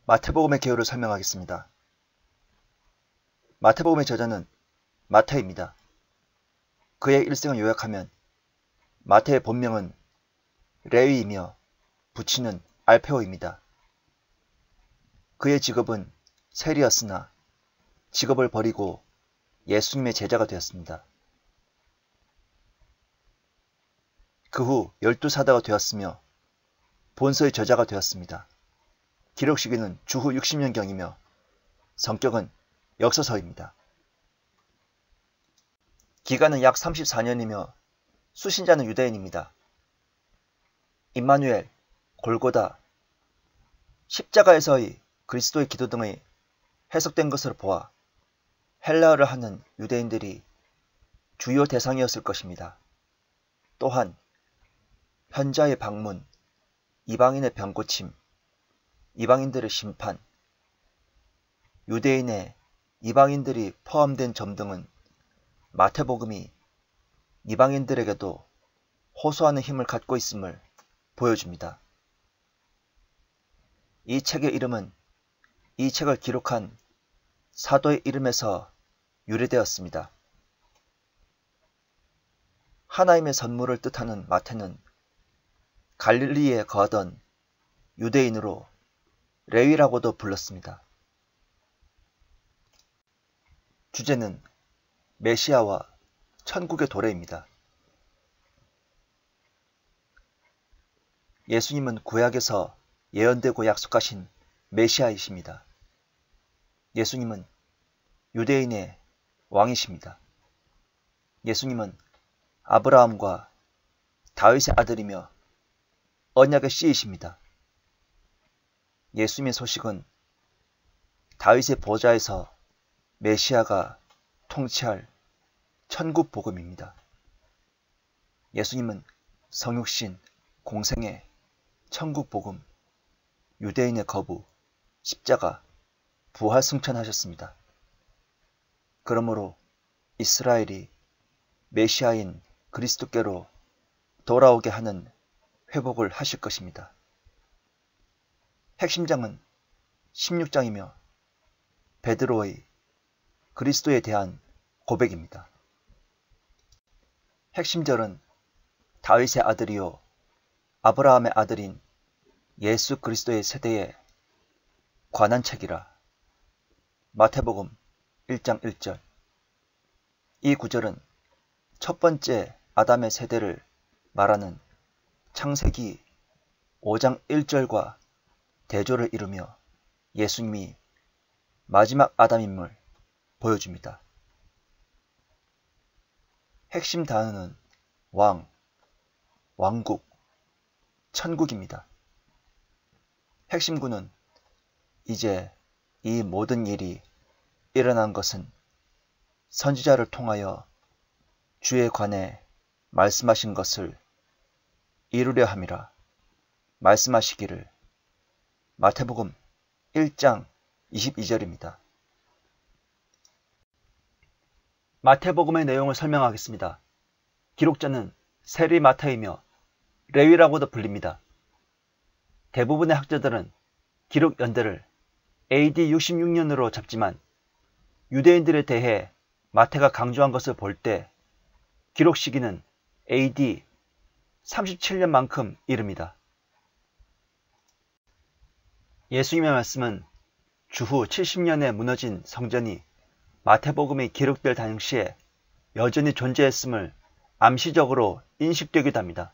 마태복음의 개요를 설명하겠습니다. 마태복음의 저자는 마태입니다. 그의 일생을 요약하면 마태의 본명은 레위이며 부친은 알페오입니다. 그의 직업은 세리였으나 직업을 버리고 예수님의 제자가 되었습니다. 그 후 12사도가 되었으며 본서의 저자가 되었습니다. 기록 시기는 주후 60년경이며 성격은 역서서입니다. 기간은 약 34년이며 수신자는 유대인입니다. 임마누엘, 골고다, 십자가에서의 그리스도의 기도 등의 해석된 것으로 보아 헬라어를 하는 유대인들이 주요 대상이었을 것입니다. 또한 현자의 방문, 이방인의 병고침, 이방인들의 심판, 유대인의 이방인들이 포함된 점 등은 마태복음이 이방인들에게도 호소하는 힘을 갖고 있음을 보여줍니다. 이 책의 이름은 이 책을 기록한 사도의 이름에서 유래되었습니다. 하나님의 선물을 뜻하는 마태는 갈릴리에 거하던 유대인으로 레위라고도 불렀습니다. 주제는 메시아와 천국의 도래입니다. 예수님은 구약에서 예언되고 약속하신 메시아이십니다. 예수님은 유대인의 왕이십니다. 예수님은 아브라함과 다윗의 아들이며 언약의 씨이십니다. 예수님의 소식은 다윗의 보좌에서 메시아가 통치할 천국 복음입니다. 예수님은 성육신, 공생애, 천국 복음, 유대인의 거부, 십자가, 부활 승천하셨습니다. 그러므로 이스라엘이 메시아인 그리스도께로 돌아오게 하는 회복을 하실 것입니다. 핵심장은 16장이며 베드로의 그리스도에 대한 고백입니다. 핵심절은 다윗의 아들이요 아브라함의 아들인 예수 그리스도의 세대에 관한 책이라. 마태복음 1장 1절. 이 구절은 첫 번째 아담의 세대를 말하는 창세기 5장 1절과 대조를 이루며 예수님이 마지막 아담임을 보여줍니다. 핵심 단어는 왕, 왕국, 천국입니다. 핵심구는 이제 이 모든 일이 일어난 것은 선지자를 통하여 주에 관해 말씀하신 것을 이루려 함이라 말씀하시기를. 마태복음 1장 22절입니다. 마태복음의 내용을 설명하겠습니다. 기록자는 세리 마태이며 레위라고도 불립니다. 대부분의 학자들은 기록 연대를 AD 66년으로 잡지만 유대인들에 대해 마태가 강조한 것을 볼 때 기록 시기는 AD 37년만큼 이릅니다. 예수님의 말씀은 주후 70년에 무너진 성전이 마태복음이 기록될 당시에 여전히 존재했음을 암시적으로 인식되기도 합니다.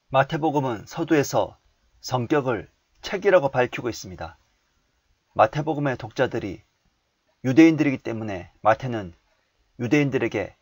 마태복음은 서두에서 성격을 책이라고 밝히고 있습니다. 마태복음의 독자들이 유대인들이기 때문에 마태는 유대인들에게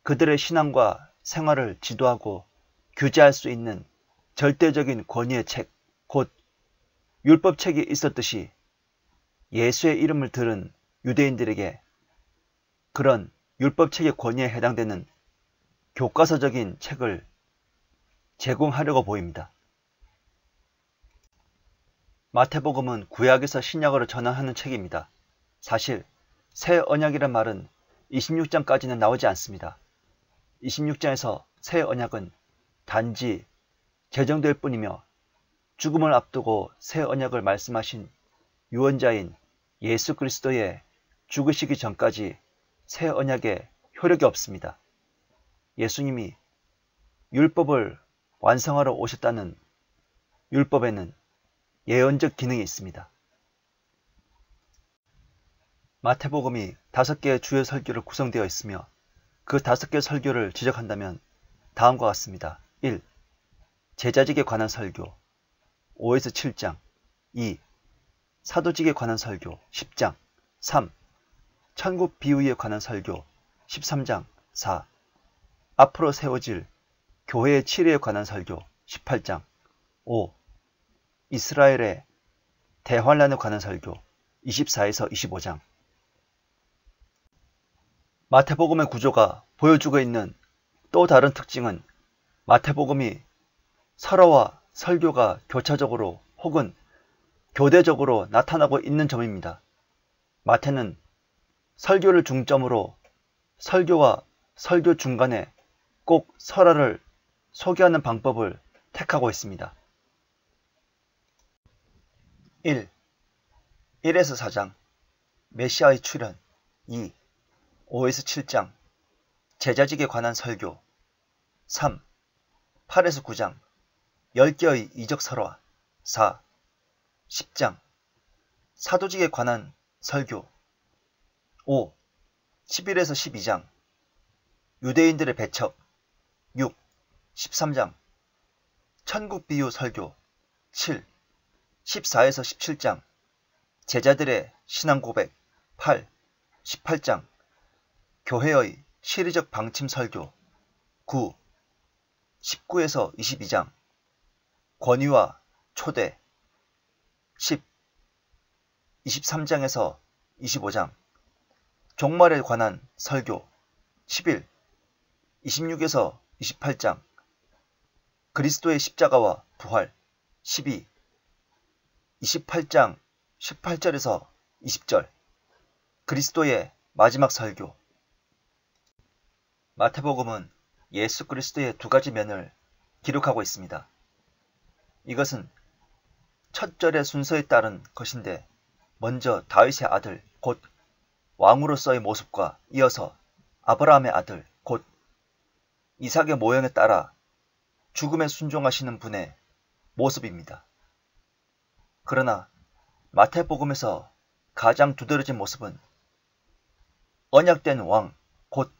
그들의 신앙과 생활을 지도하고 규제할 수 있는 절대적인 권위의 책, 곧 율법책이 있었듯이 예수의 이름을 들은 유대인들에게 그런 율법책의 권위에 해당되는 교과서적인 책을 제공하려고 보입니다. 마태복음은 구약에서 신약으로 전환하는 책입니다. 사실 새 언약이란 말은 26장까지는 나오지 않습니다. 26장에서 새 언약은 단지 제정될 뿐이며 죽음을 앞두고 새 언약을 말씀하신 유언자인 예수 그리스도의 죽으시기 전까지 새 언약에 효력이 없습니다. 예수님이 율법을 완성하러 오셨다는 율법에는 예언적 기능이 있습니다. 마태복음이 5개의 주요 설교로 구성되어 있으며 그 5개의 설교를 지적한다면 다음과 같습니다. 1. 제자직에 관한 설교 5에서 7장 2. 사도직에 관한 설교 10장 3. 천국 비유에 관한 설교 13장 4. 앞으로 세워질 교회의 치리에 관한 설교 18장 5. 이스라엘의 대환란에 관한 설교 24에서 25장. 마태복음의 구조가 보여주고 있는 또 다른 특징은 마태복음이 설화와 설교가 교차적으로 혹은 교대적으로 나타나고 있는 점입니다. 마태는 설교를 중점으로 설교와 설교 중간에 꼭 설화를 소개하는 방법을 택하고 있습니다. 1. 1에서 4장 메시아의 출현 2. 5에서 7장 제자직에 관한 설교 3. 8에서 9장 10개의 이적 설화 4. 10장 사도직에 관한 설교 5. 11에서 12장 유대인들의 배척 6. 13장 천국 비유 설교 7. 14에서 17장 제자들의 신앙 고백 8. 18장 교회의 시리적 방침 설교 9. 19에서 22장 권위와 초대 10. 23장에서 25장 종말에 관한 설교 11. 26에서 28장 그리스도의 십자가와 부활 12. 28장 18절에서 20절 그리스도의 마지막 설교. 마태복음은 예수 그리스도의 2가지 면을 기록하고 있습니다. 이것은 첫 절의 순서에 따른 것인데 먼저 다윗의 아들 곧 왕으로서의 모습과 이어서 아브라함의 아들 곧 이삭의 모형에 따라 죽음에 순종하시는 분의 모습입니다. 그러나 마태복음에서 가장 두드러진 모습은 언약된 왕 곧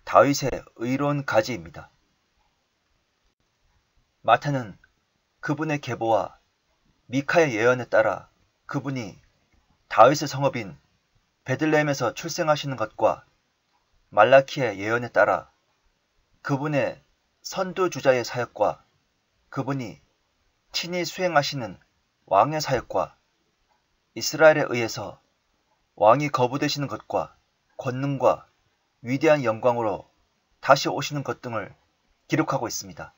다윗의 의로운 가지입니다. 마태는 그분의 계보와 미카의 예언에 따라 그분이 다윗의 성읍인 베들레헴에서 출생하시는 것과 말라키의 예언에 따라 그분의 선두주자의 사역과 그분이 친히 수행하시는 왕의 사역과 이스라엘에 의해서 왕이 거부되시는 것과 권능과 위대한 영광으로 다시 오시는 것 등을 기록하고 있습니다.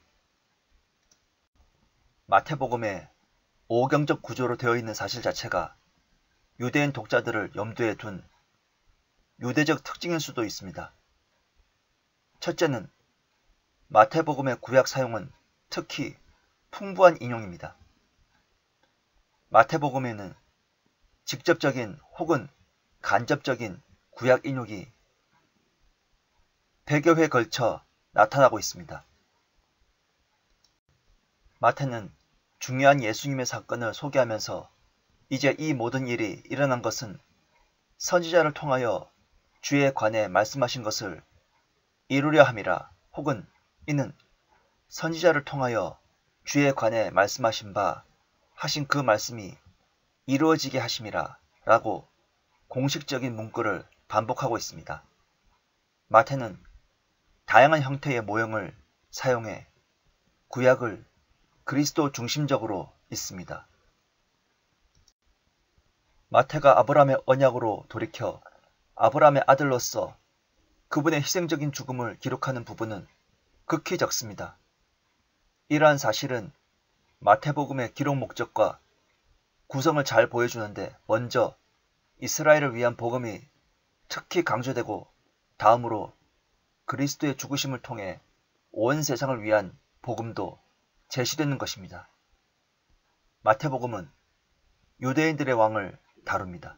마태복음의 오경적 구조로 되어 있는 사실 자체가 유대인 독자들을 염두에 둔 유대적 특징일 수도 있습니다. 첫째는 마태복음의 구약 사용은 특히 풍부한 인용입니다. 마태복음에는 직접적인 혹은 간접적인 구약 인용이 100여 회 걸쳐 나타나고 있습니다. 마태는 중요한 예수님의 사건을 소개하면서 이제 이 모든 일이 일어난 것은 선지자를 통하여 주에 관해 말씀하신 것을 이루려 함이라 혹은 이는 선지자를 통하여 주에 관해 말씀하신 바 하신 그 말씀이 이루어지게 하심이라 라고 공식적인 문구를 반복하고 있습니다. 마태는 다양한 형태의 모형을 사용해 구약을 그리스도 중심적으로 읽습니다. 마태가 아브라함의 언약으로 돌이켜 아브라함의 아들로서 그분의 희생적인 죽음을 기록하는 부분은 극히 적습니다. 이러한 사실은 마태복음의 기록 목적과 구성을 잘 보여주는데 먼저 이스라엘을 위한 복음이 특히 강조되고 다음으로 그리스도의 죽으심을 통해 온 세상을 위한 복음도 제시되는 것입니다. 마태복음은 유대인들의 왕을 다룹니다.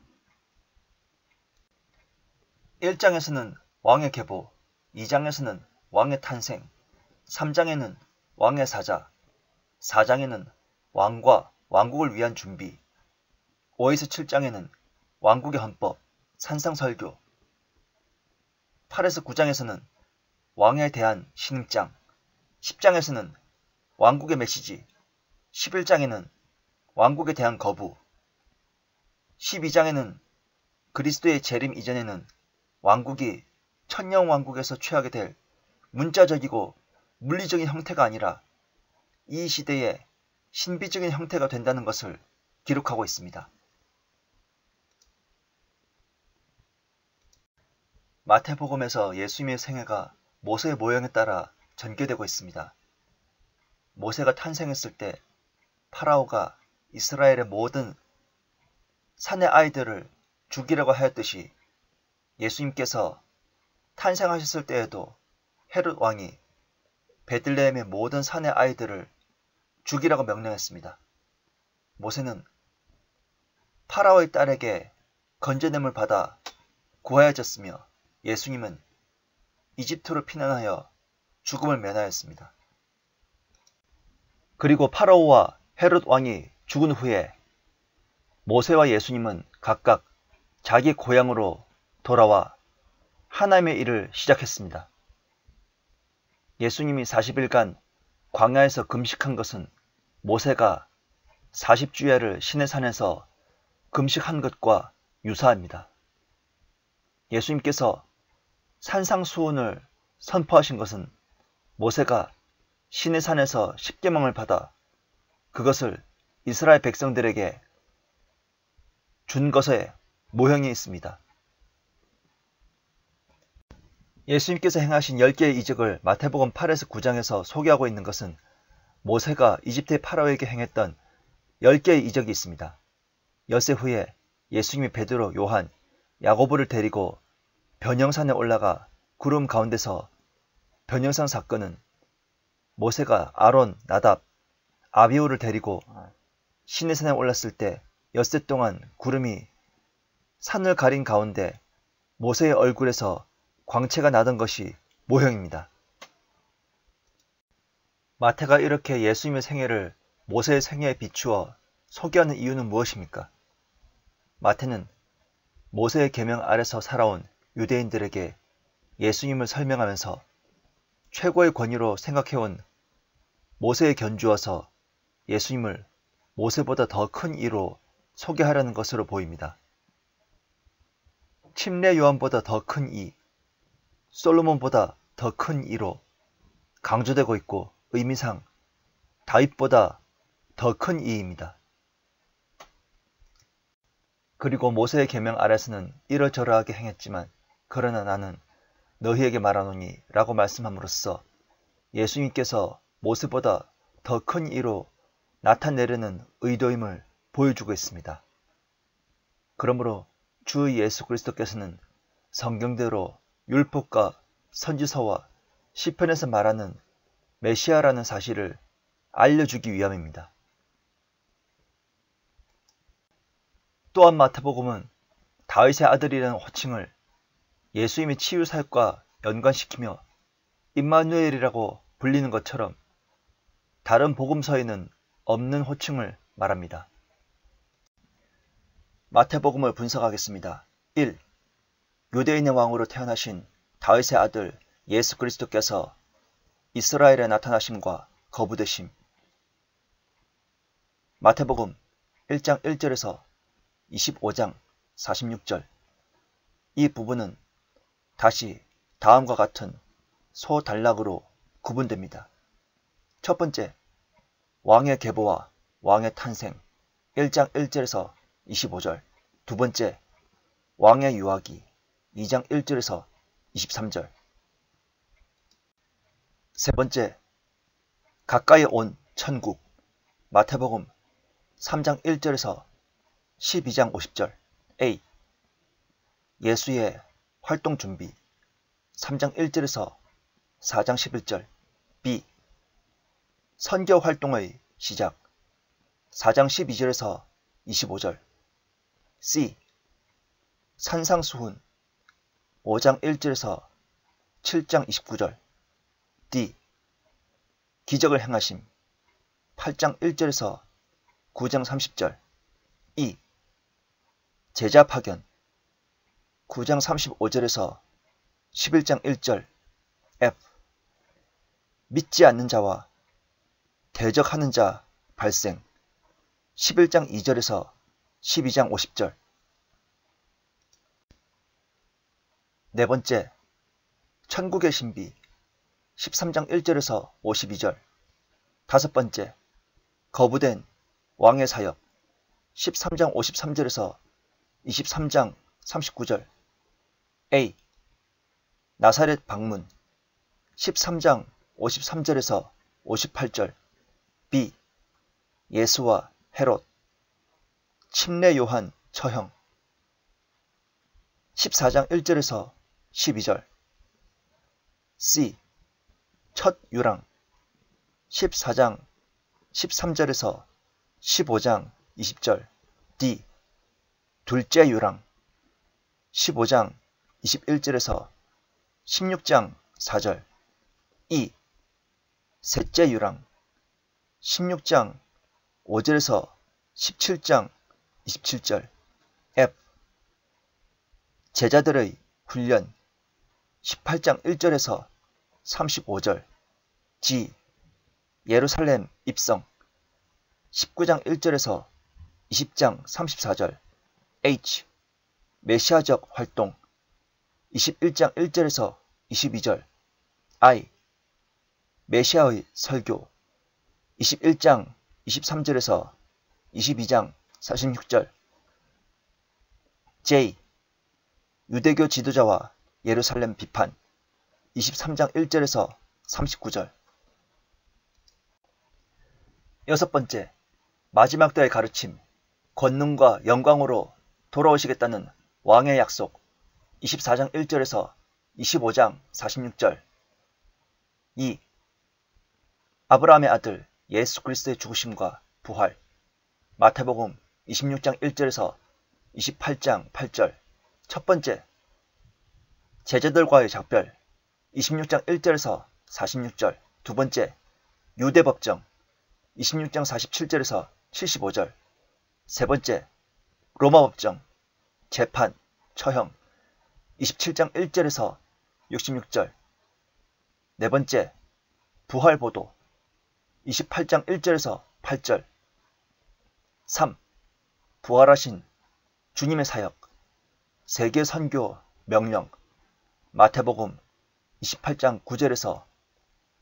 1장에서는 왕의 계보, 2장에서는 왕의 탄생, 3장에는 왕의 사자, 4장에는 왕과 왕국을 위한 준비, 5에서 7장에는 왕국의 헌법, 산상설교, 8에서 9장에서는 왕에 대한 신임장, 10장에서는 왕국의 메시지, 11장에는 왕국에 대한 거부, 12장에는 그리스도의 재림 이전에는 왕국이 천년왕국에서 취하게 될 문자적이고 물리적인 형태가 아니라 이 시대의 신비적인 형태가 된다는 것을 기록하고 있습니다. 마태복음에서 예수님의 생애가 모세의 모형에 따라 전개되고 있습니다. 모세가 탄생했을 때 파라오가 이스라엘의 모든 산의 아이들을 죽이라고 하였듯이 예수님께서 탄생하셨을 때에도 헤롯 왕이 베들레헴의 모든 산의 아이들을 죽이라고 명령했습니다. 모세는 파라오의 딸에게 건져냄을 받아 구하여졌으며 예수님은 이집트로 피난하여 죽음을 면하였습니다. 그리고 파라오와 헤롯 왕이 죽은 후에 모세와 예수님은 각각 자기 고향으로 돌아와 하나님의 일을 시작했습니다. 예수님이 40일간 광야에서 금식한 것은 모세가 40주야를 시내산에서 금식한 것과 유사합니다. 예수님께서 산상수훈을 선포하신 것은 모세가 시내산에서 십계명을 받아 그것을 이스라엘 백성들에게 준 것의 모형이 있습니다. 예수님께서 행하신 10개의 이적을 마태복음 8에서 9장에서 소개하고 있는 것은 모세가 이집트의 파라오에게 행했던 10개의 이적이 있습니다. 엿새 후에 예수님이 베드로, 요한, 야고보를 데리고 변형산에 올라가 구름 가운데서 변형산 사건은 모세가 아론, 나답, 아비후를 데리고 시내산에 올랐을 때 엿새 동안 구름이 산을 가린 가운데 모세의 얼굴에서 광채가 나던 것이 모형입니다. 마태가 이렇게 예수님의 생애를 모세의 생애에 비추어 소개하는 이유는 무엇입니까? 마태는 모세의 계명 아래서 살아온 유대인들에게 예수님을 설명하면서 최고의 권위로 생각해온 모세에 견주어서 예수님을 모세보다 더 큰 이로 소개하려는 것으로 보입니다. 침례 요한보다 더 큰 이, 솔로몬보다 더 큰 이로 강조되고 있고 의미상 다윗보다 더 큰 이입니다. 그리고 모세의 계명 아래서는 이러저러하게 행했지만 그러나 나는 너희에게 말하노니 라고 말씀함으로써 예수님께서 모세보다 더 큰 이로 나타내려는 의도임을 보여주고 있습니다. 그러므로 주 예수 그리스도께서는 성경대로 율법과 선지서와 시편에서 말하는 메시아라는 사실을 알려주기 위함입니다. 또한 마태복음은 다윗의 아들이라는 호칭을 예수님의 치유사역과 연관시키며 임마누엘이라고 불리는 것처럼 다른 복음서에는 없는 호칭을 말합니다. 마태복음을 분석하겠습니다. 1. 유대인의 왕으로 태어나신 다윗의 아들 예수 그리스도께서 이스라엘에 나타나심과 거부되심. 마태복음 1장 1절에서 25장 46절. 이 부분은 다시 다음과 같은 소단락으로 구분됩니다. 첫 번째, 왕의 계보와 왕의 탄생 1장 1절에서 25절. 두 번째, 왕의 유아기 2장 1절에서 23절. 세 번째, 가까이 온 천국 마태복음 3장 1절에서 12장 50절. A. 예수의 활동 준비 3장 1절에서 4장 11절. B. 선교 활동의 시작 4장 12절에서 25절. C. 산상수훈 5장 1절에서 7장 29절. D. 기적을 행하심 8장 1절에서 9장 30절. E. 제자 파견 9장 35절에서 11장 1절. F. 믿지 않는 자와 대적하는 자 발생 11장 2절에서 12장 50절. 네 번째, 천국의 신비 13장 1절에서 52절. 다섯 번째, 거부된 왕의 사역 13장 53절에서 23장 39절. A. 나사렛 방문 13장 53절에서 58절. B. 예수와 헤롯 침례 요한 처형 14장 1절에서 12절. C. 첫 유랑 14장 13절에서 15장 20절. D. 둘째 유랑 15장 21절에서 16장 4절. E. 셋째 유랑 16장 5절에서 17장 27절. F. 제자들의 훈련 18장 1절에서 35절. G. 예루살렘 입성 19장 1절에서 20장 34절. H. 메시아적 활동 21장 1절에서 22절. I. 메시아의 설교 21장 23절에서 22장 46절. J. 유대교 지도자와 예루살렘 비판 23장 1절에서 39절. 여섯 번째, 마지막 때의 가르침, 권능과 영광으로 돌아오시겠다는 왕의 약속 24장 1절에서 25장 46절. 2. 아브라함의 아들 예수 그리스도의 죽으심과 부활 마태복음 26장 1절에서 28장 8절. 첫 번째, 제자들과의 작별 26장 1절에서 46절. 두 번째, 유대법정 26장 47절에서 75절. 세 번째, 로마법정 재판 처형 27장 1절에서 66절. 네 번째, 부활보도 28장 1절에서 8절. 3. 부활하신 주님의 사역 세계 선교 명령 마태복음 28장 9절에서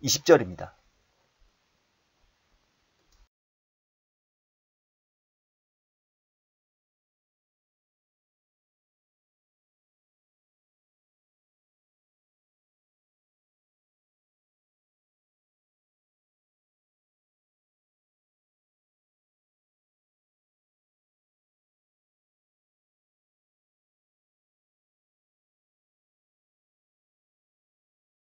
20절입니다.